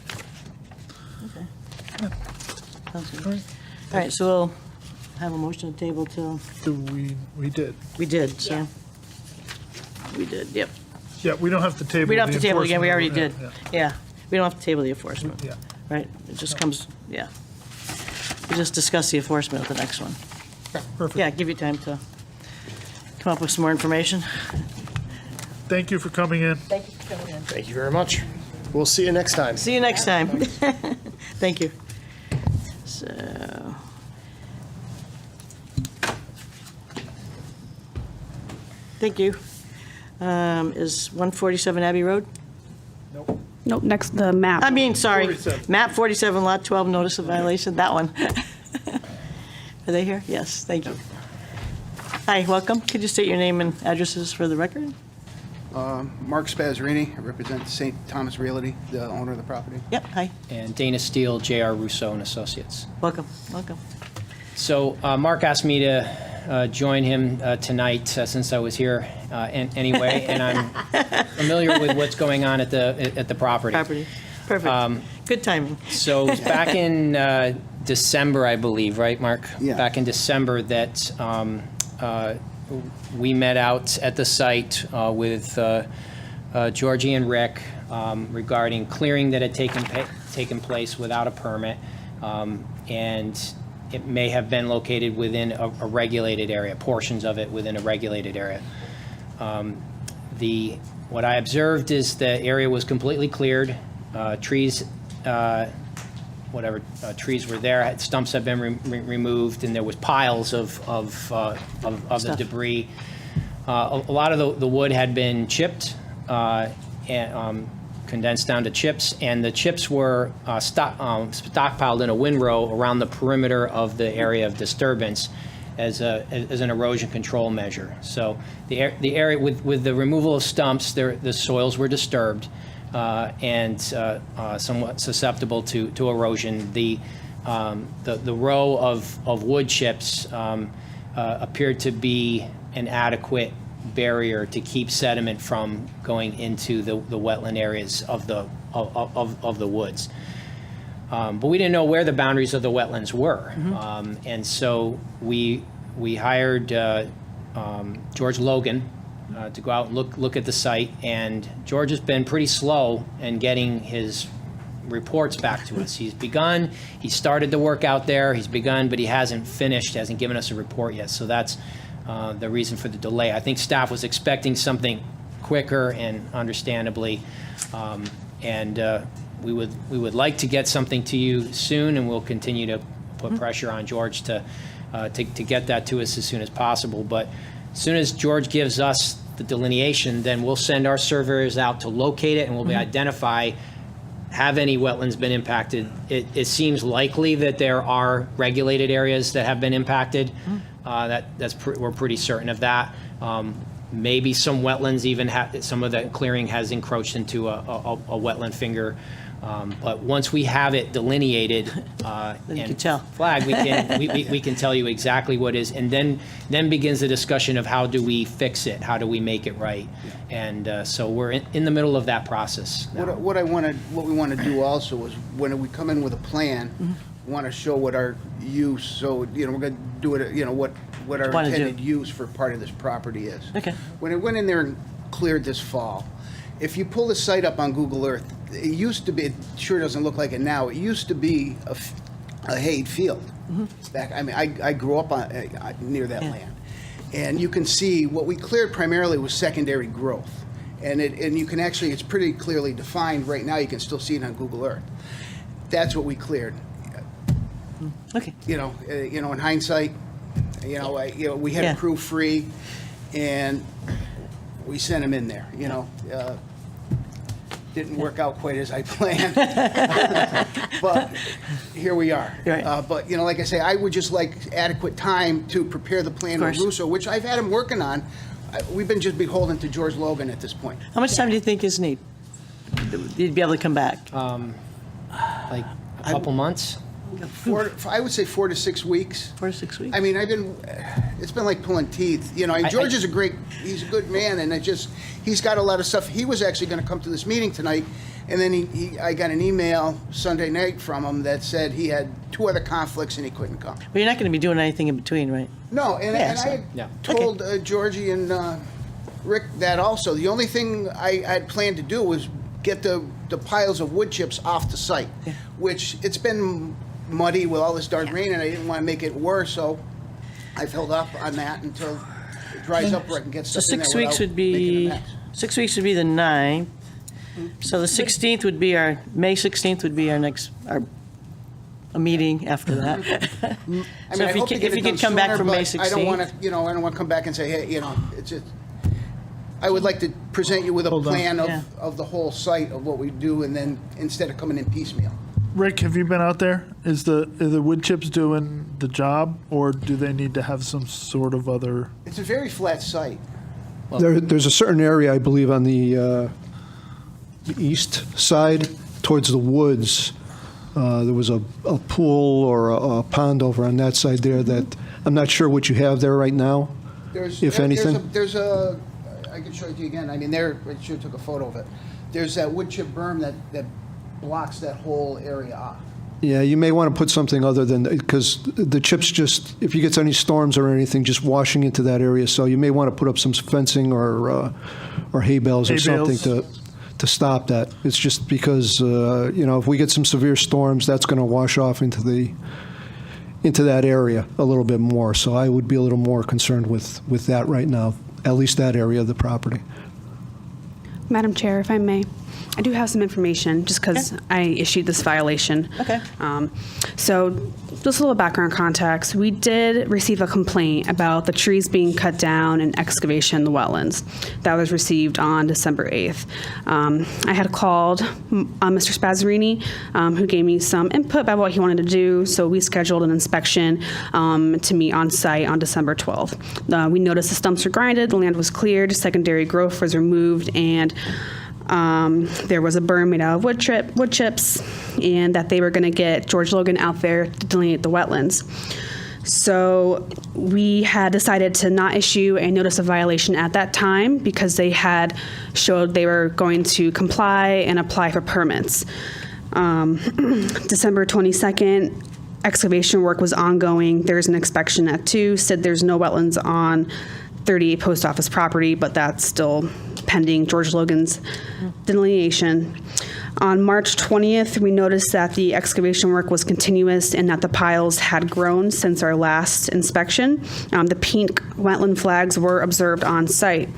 Okay. Sounds good. All right, so we'll have a motion to table till, We did. we did, so. We did, yep. Yeah, we don't have to table. We don't have the to table again, we already did. enforcement. Yeah, we don't have to table the enforcement. Yeah. Right, it just comes, yeah. We just discuss the enforcement of the next one. Perfect. Yeah, give you time to come up with some more information. Thank you for coming in. Thank you for coming in. Thank you very much. We'll see you next time. See you next time. Thank you. So. Thank you. Is 147 Abbey Road? Nope, next, the map. I mean, sorry, 47. map 47, lot 12, notice of violation, that one. Are they here? Yes, thank you. Hi, welcome. Could you state your name and addresses for the record? Mark Spazzarini, I represent St. Thomas Realty, the owner of the property. Yep, hi, And Dana Steele, J.R. Rousseau and Associates. welcome, welcome. So Mark asked me to join him tonight since I was here anyway, and I'm familiar with what's going on at the property. Property, perfect. Good timing. So back in December, I believe, right, Mark? Yeah. Back in December that we met out at the site with Georgie and Rick regarding clearing that had taken place without a permit, and it may have been located within a regulated area, portions of it within a regulated area. What I observed is the area was completely cleared. Trees, trees were there, stumps had been removed, and there was piles of the Stuff. debris. A lot of the wood had been chipped and condensed down to chips, and the chips were stockpiled in a windrow around the perimeter of the area of disturbance as an erosion control measure. So the area with the removal of stumps, the soils were disturbed and somewhat susceptible to erosion. The row of wood chips appeared to be an adequate barrier to keep sediment from going into the wetland areas of the woods. But we didn't know where the boundaries of the wetlands were. And so we hired George Logan to go out and look at the site. And George has been pretty slow in getting his reports back to us. He started the work out there, but he hasn't finished, hasn't given us a report yet. So that's the reason for the delay. I think staff was expecting something quicker, and understandably, we would like to get something to you soon, and we'll continue to put pressure on George to get that to us as soon as possible. But as soon as George gives us the delineation, then we'll send our surveyors out to locate it, and we'll identify, have any wetlands been impacted? It seems likely that there are regulated areas that have been impacted. We're pretty certain of that. Maybe some wetlands even some of that clearing has encroached into a wetland finger. But once we have it delineated you can and tell. flagged, we can tell you exactly what is, and then begins the discussion of how do we fix it, how do we make it right, and so we're in the middle of that process now. What we want to do also is when we come in with a plan, we want to show what our use, so, we're going to do it, what our Wanna do. intended use for part of this property is. Okay. When I went in there and cleared this fall, if you pull the site up on Google Earth, it used to be, it sure doesn't look like it now, it used to be a hayed field. Back, I grew up near that land. And you can see what we cleared primarily was secondary growth. And you can actually, it's pretty clearly defined right now, you can still see it on Google Earth. That's what we cleared. Okay, In hindsight, we had Yeah. a crew free, and we sent them in there, Didn't work out quite as I planned. But here we are. Right. But, like I say, I would just like adequate time to prepare the plan with course. Russo, which I've had him working on. We've been just beholden to George Logan at this point. how much time do you think is needed? You'd be able to come back? Like a couple months. I would say 4 to 6 weeks. 4 to 6 weeks? I mean, it's been like pulling teeth, you know, and George is he's a good man, and he's got a lot of stuff. He was actually gonna come to this meeting tonight, and then I got an email Sunday night from him that said he had 2 other conflicts and he couldn't come. But you're not going to be doing anything in between, right? No, and Yeah, I so- had Yeah. told Georgie and Rick that also. The only thing I had planned to do was get the piles of wood chips off the site, which it's been muddy with all this darn rain, and I didn't want to make it worse, so I've held up on that until it dries up where I can get So stuff in there 6 weeks without would making a be, mess. 6 weeks would be the 9th. So the 16th would be May 16th would be our next, a meeting after that. I mean, So I if you hope to can- get if it you can done come back sooner, from May but I don't want 16th. to, I don't want to come back and say, hey, it's just, I would like to present you with a Hold on. plan Yeah. of the whole site of what we do, and then, instead of coming in piecemeal. Rick, have you been out there? Are the wood chips doing the job, or do they need to have some sort of other? It's a very flat site. There's a certain area, I believe, on the east side towards the woods. There was a pool or a pond over on that side there that, I'm not sure what you have there right now. If anything. I can show it to you again. I mean, I should have took a photo of it. There's that wood chip berm that blocks that whole area off. Yeah, you may want to put something other than, because the chips just, if you get any storms or anything, just washing into that area. So you may want to put up some fencing or hay bales or Hay something bales. to stop that. It's just because, if we get some severe storms, that's going to wash off into that area a little bit more. So I would be a little more concerned with that right now, at least that area of the property. Madam Chair, if I may, I do have some information just because I issued this violation. Okay. So just a little background context. We did receive a complaint about the trees being cut down and excavation in the wetlands. That was received on December 8th. I had called Mr. Spazzarini, who gave me some input about what he wanted to do. So we scheduled an inspection to meet on site on December 12th. We noticed the stumps were grinded, the land was cleared, secondary growth was removed, and there was a berm made out of wood chips, and that they were going to get George Logan out there to delineate the wetlands. So we had decided to not issue a notice of violation at that time because they had showed they were going to comply and apply for permits. December 22nd, excavation work was ongoing. There's an inspection at 2, said there's no wetlands on 38 Post Office property, but that's still pending George Logan's delineation. On March 20th, we noticed that the excavation work was continuous and that the piles had grown since our last inspection. The pink wetland flags were observed on site.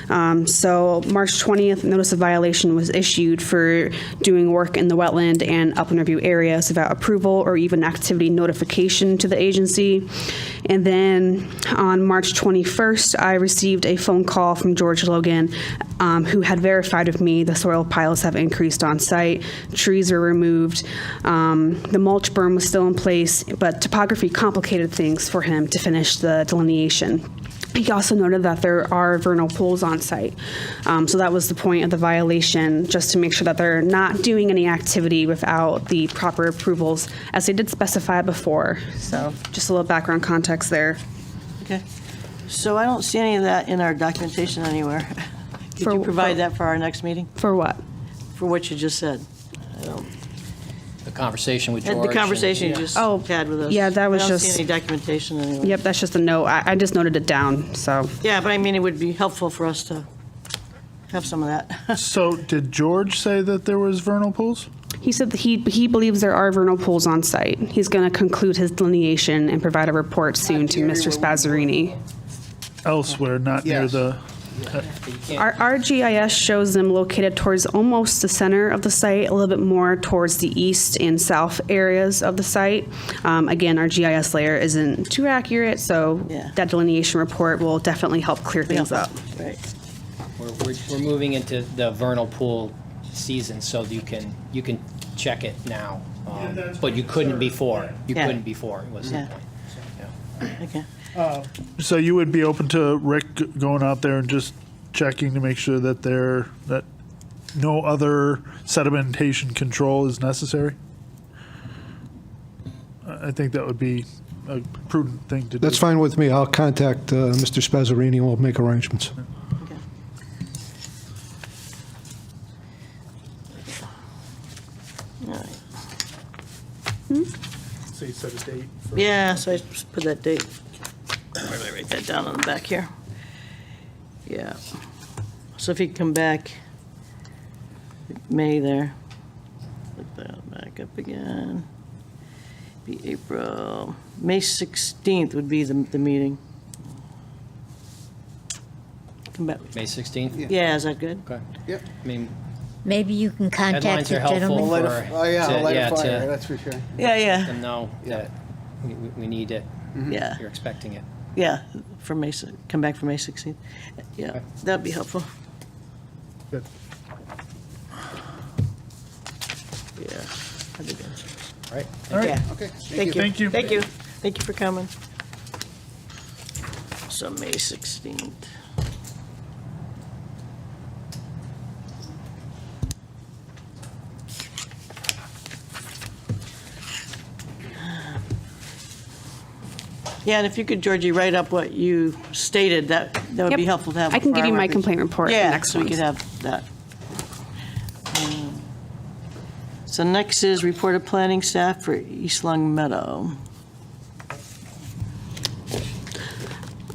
So March 20th, notice of violation was issued for doing work in the wetland and upland review areas without approval or even activity notification to the agency. And then on March 21st, I received a phone call from George Logan, who had verified with me the soil piles have increased on site, trees are removed, the mulch berm was still in place, but topography complicated things for him to finish the delineation. He also noted that there are vernal pools on site. So that was the point of the violation, just to make sure that they're not doing any activity without the proper approvals, as they did specify before. So just a little background context there. Okay. So I don't see any of that in our documentation anywhere. Could you provide that for our next meeting, For what? for what you just said? The conversation with The George. conversation you and- just Oh, had with us. yeah, that was I don't just- see any documentation anywhere. Yep, that's just a note. I just noted it down, so. Yeah, but I mean, it would be helpful for us to have some of that. So did George say that there was vernal pools? He said that he believes there are vernal pools on site. He's going to conclude his delineation and provide a report soon to Mr. Spazzarini. Elsewhere, not near Yes. the. Our GIS shows them located towards almost the center of the site, a little bit more towards the east and south areas of the site. Again, our GIS layer isn't too accurate, so Yeah. that delineation report will definitely help clear things up. Right. We're moving into the vernal pool season, so you can check it now. But you couldn't before. You Yeah. couldn't before, was the Yeah. point. Okay. So you would be open to Rick going out there and just checking to make sure that that no other sedimentation control is necessary? I think that would be a prudent thing to do. That's fine with me. I'll contact Mr. Spazzarini and we'll make arrangements. Okay. All right. So you set a date for. Yeah, so I just put that date. Where did I write that down on the back here? Yeah. So if you can come back, May there. Put that back up again. Be April, May 16th would be the meeting. Come back. May 16th? Yeah, is that good? Okay. Yep. I mean, Maybe you can contact deadlines the are helpful gentleman. for. Oh, yeah, to- I'll light yeah, a fire, to that's for sure. Yeah, yeah, them know that we need it. yeah, You're expecting it. yeah, for May, come back for May 16th. Yeah, Okay. that'd be helpful. Good. Yeah, that'd be good. All right. All right. Yeah. Okay, Thank you. Thank you. Thank you. Thank you for coming. So May 16th. Yeah, and if you could, Georgie, write up what you stated, that would be Yep. helpful to have. I can for give our you my records. complaint report Yeah, next so we month. could have that. So next is report of planning staff for East Long Meadow.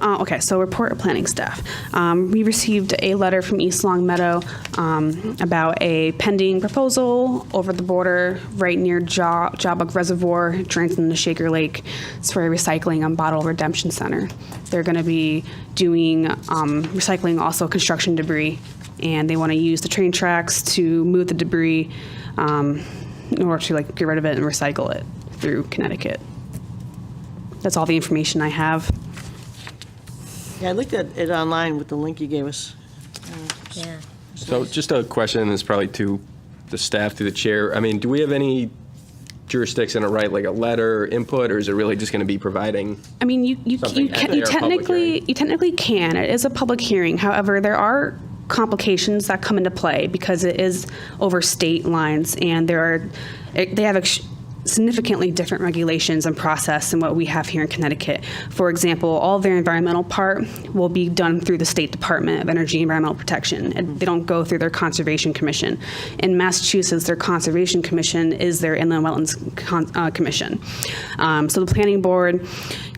Okay, so report of planning staff. We received a letter from East Long Meadow about a pending proposal over the border right near Jawbuck Reservoir, drains into Shaker Lake. It's for a recycling and bottle redemption center. They're going to be doing recycling, also construction debris, and they want to use the train tracks to move the debris in order to get rid of it and recycle it through Connecticut. That's all the information I have. Yeah, I looked at it online with the link you gave us. Yeah. So just a question, and it's probably to the staff, to the chair. I mean, do we have any jurisdiction to write like a letter or input, or is it really just going to be providing? I mean, you Something at their public technically can. It is a public hearing. However, there are complications that come into play because it is over state lines, and they have significantly different regulations and process than what we have here in Connecticut. For example, all their environmental part will be done through the State Department of Energy and Environmental Protection, and they don't go through their Conservation Commission. In Massachusetts, their Conservation Commission is their Inland Wetlands Commission. So the Planning Board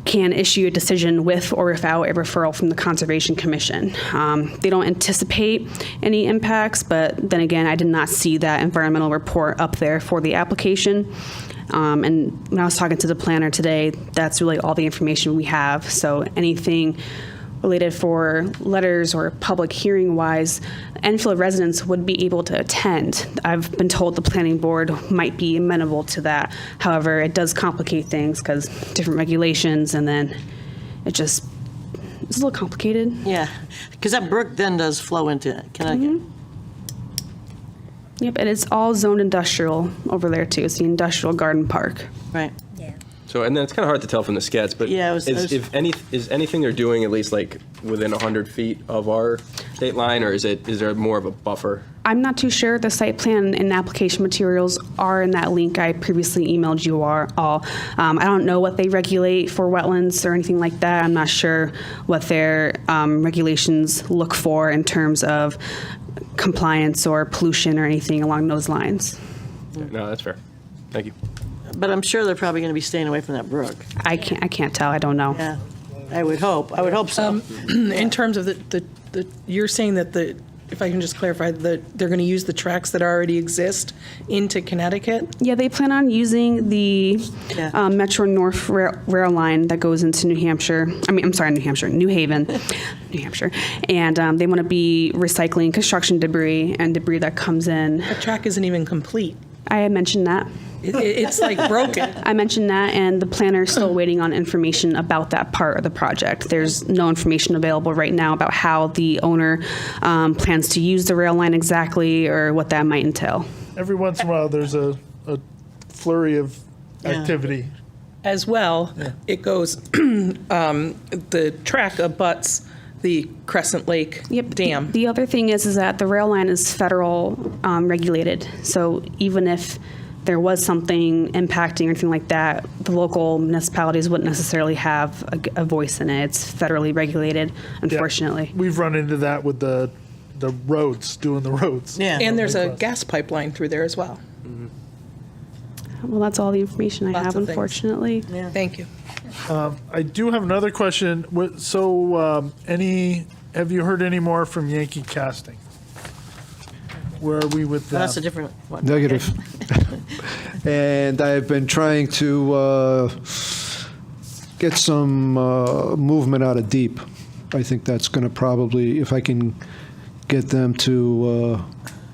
can issue a decision with or without a referral from the Conservation Commission. They don't anticipate any impacts, but then again, I did not see that environmental report up there for the application. And when I was talking to the planner today, that's really all the information we have. So anything related for letters or public hearing wise, Enfield residents would be able to attend. I've been told the planning board might be amenable to that. However, it does complicate things because different regulations, and then it's a little complicated. Yeah, because that brook then does flow into Connecticut. Yep, and it's all zoned industrial over there too. It's the industrial garden park. Right. Yeah. So, and then it's kind of hard to tell from the sketch, but Yeah, is anything they're doing at least like within 100 feet of our state line, or is there more of a buffer? I'm not too sure. The site plan and application materials are in that link I previously emailed you all. I don't know what they regulate for wetlands or anything like that. I'm not sure what their regulations look for in terms of compliance or pollution or anything along those lines. No, that's fair. Thank you. But I'm sure they're probably going to be staying away from that brook. I can't tell. I don't know. Yeah, I would hope. I would hope so. In terms of the you're saying that if I can just clarify, that they're going to use the tracks that already exist into Connecticut? Yeah, they plan on using the Yeah. Metro North rail line that goes into New Hampshire. New Haven, New Hampshire. And they want to be recycling construction debris and debris that comes in. The track isn't even complete. I had mentioned that. It's like broken. I mentioned that, and the planner is still waiting on information about that part of the project. There's no information available right now about how the owner plans to use the rail line exactly or what that might entail. Every once in a while, there's a flurry of activity. As well, it goes, the track abuts the Crescent Lake Dam. The other thing is that the rail line is federal regulated. So even if there was something impacting or anything like that, the local municipalities wouldn't necessarily have a voice in it. It's federally regulated, unfortunately. We've run into that with the roads, doing the roads. Yeah. And there's a gas pipeline through there as well. Well, that's all the information I Lots have, of things. unfortunately. Thank you. I do have another question. So, have you heard any more from Yankee Casting? Where are we with that? That's a different one. Negative. And I've been trying to get some movement out of Deep. I think that's going to probably, if I can get them to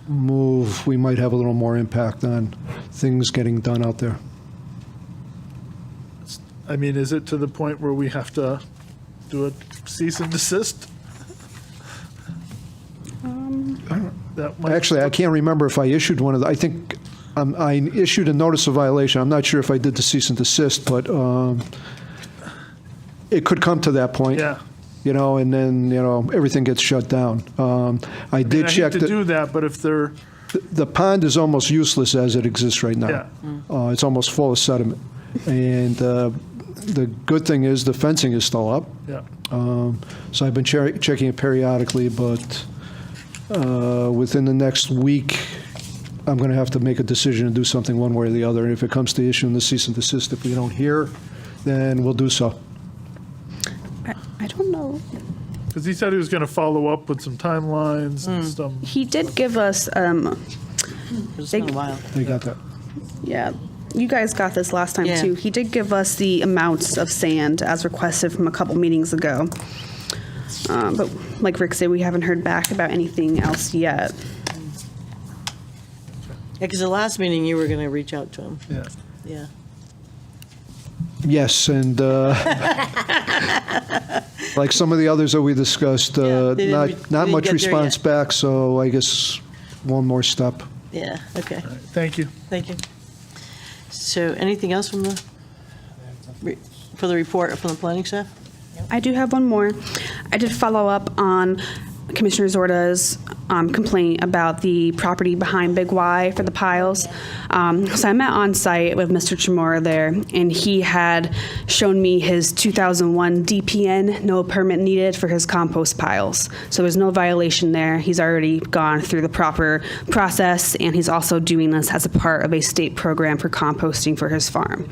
move, we might have a little more impact on things getting done out there. I mean, is it to the point where we have to do a cease and desist? That might- Actually, I can't remember if I issued one of the, I think I issued a notice of violation. I'm not sure if I did the cease and desist, but it could come to that point. Yeah. You know, and then, you know, everything gets shut down. I did I hate check to do that, but if they're, the pond is almost useless as it exists right now. Yeah. It's almost full of sediment. And the good thing is the fencing is still up. yeah. So I've been checking it periodically, but within the next week, I'm going to have to make a decision and do something one way or the other. And if it comes to issuing the cease and desist, if we don't hear, then we'll do so. I don't know. Because he said he was going to follow up with some timelines and stuff. He did give us, It's been a while. They got that. yeah, you guys got this last time Yeah. too. He did give us the amounts of sand as requested from a couple meetings ago. But like Rick said, we haven't heard back about anything else yet. Yeah, because the last meeting, you were going to reach out to him. Yeah. Yeah. Yes, and like some of the others that we discussed, Yeah, they didn't not much get there response yet. back, so I guess one more step. Yeah, okay. Thank you. Thank you. So anything else from for the report from the planning staff? I do have one more. I did follow up on Commissioner Zorda's complaint about the property behind Big Y for the piles. So I met on site with Mr. Chamorro there, and he had shown me his 2001 DPN, no permit needed for his compost piles. So there's no violation there. He's already gone through the proper process, and he's also doing this as a part of a state program for composting for his farm.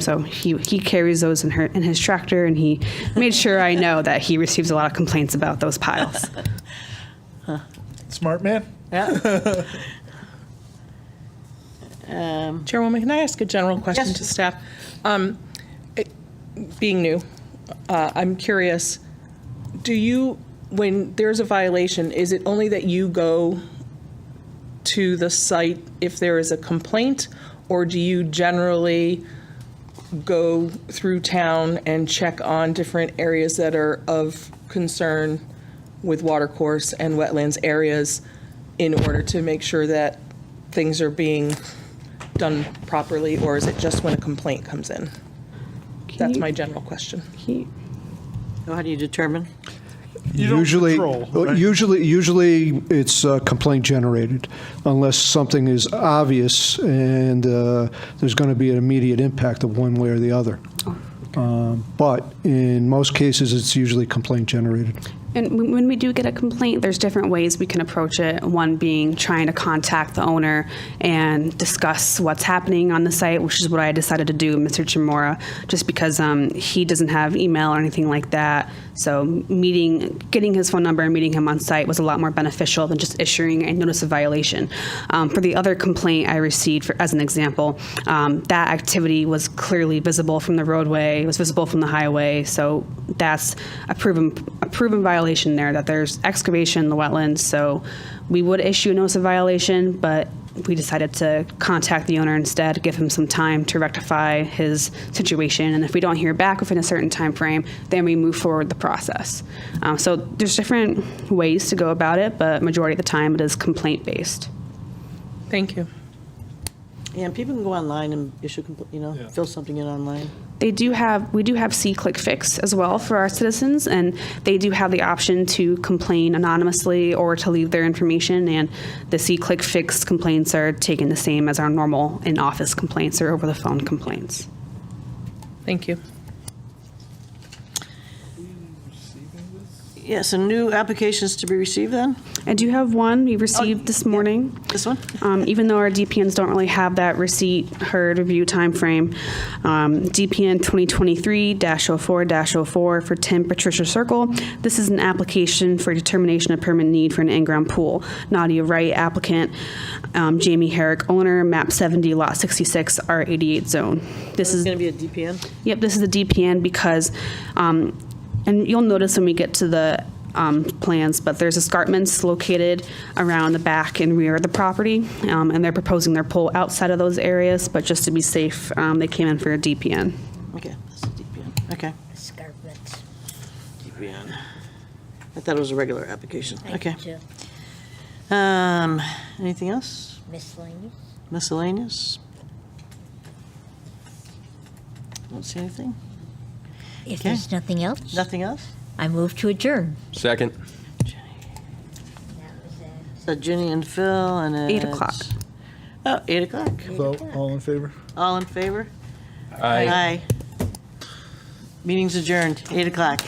So he carries those in his tractor, and he made sure I know that he receives a lot of complaints about those piles. Smart man. Yeah. Chairwoman, can I ask a general question Yes. to staff? Being new, I'm curious, when there's a violation, is it only that you go to the site if there is a complaint, or do you generally go through town and check on different areas that are of concern with watercourse and wetlands areas in order to make sure that things are being done properly, or is it just when a complaint comes in? That's my general question. How do you determine? You don't control, right? Usually it's complaint generated, unless something is obvious and there's going to be an immediate impact of one way or the other. But in most cases, it's usually complaint generated. And when we do get a complaint, there's different ways we can approach it. One being trying to contact the owner and discuss what's happening on the site, which is what I decided to do with Mr. Chamorro, just because he doesn't have email or anything like that. So getting his phone number and meeting him on site was a lot more beneficial than just issuing a notice of violation. For the other complaint I received, as an example, that activity was clearly visible from the roadway, it was visible from the highway, so that's a proven violation there, that there's excavation in the wetlands, so we would issue a notice of violation, but we decided to contact the owner instead, give him some time to rectify his situation, and if we don't hear back within a certain time frame, then we move forward the process. So there's different ways to go about it, but majority of the time it is complaint-based. Thank you. And people can go online and issue, fill something in online. We do have See-Click Fix as well for our citizens, and they do have the option to complain anonymously or to leave their information, and the See-Click Fix complaints are taken the same as our normal in-office complaints or over-the-phone complaints. Thank you. Yeah, so new applications to be received then? I do have one we received this morning. This one? Even though our DPNs don't really have that receipt, heard, review timeframe, DPN 2023-04-04 for 10 Patricia Circle. This is an application for determination of permanent need for an in-ground pool. Nadia Wright, applicant, Jamie Herrick, owner, map 70, lot 66, R88 zone. This is Going to be a DPN? Yep, this is a DPN because, and you'll notice when we get to the plans, but there's escarpments located around the back and rear of the property, and they're proposing their pool outside of those areas, but just to be safe, they came in for a DPN. Okay, that's a DPN. Okay, Escarpments. DPN. I thought it was a regular application. I Okay. do too. Anything else? Miscellaneous. Miscellaneous? Don't see anything? If Okay. there's nothing else, Nothing else? I move to adjourn. Second. So Ginny and Phil, and it's 8 o'clock. Oh, 8 o'clock. Vote, all in favor? All in favor? Aye. Aye. Meeting's adjourned, 8 o'clock.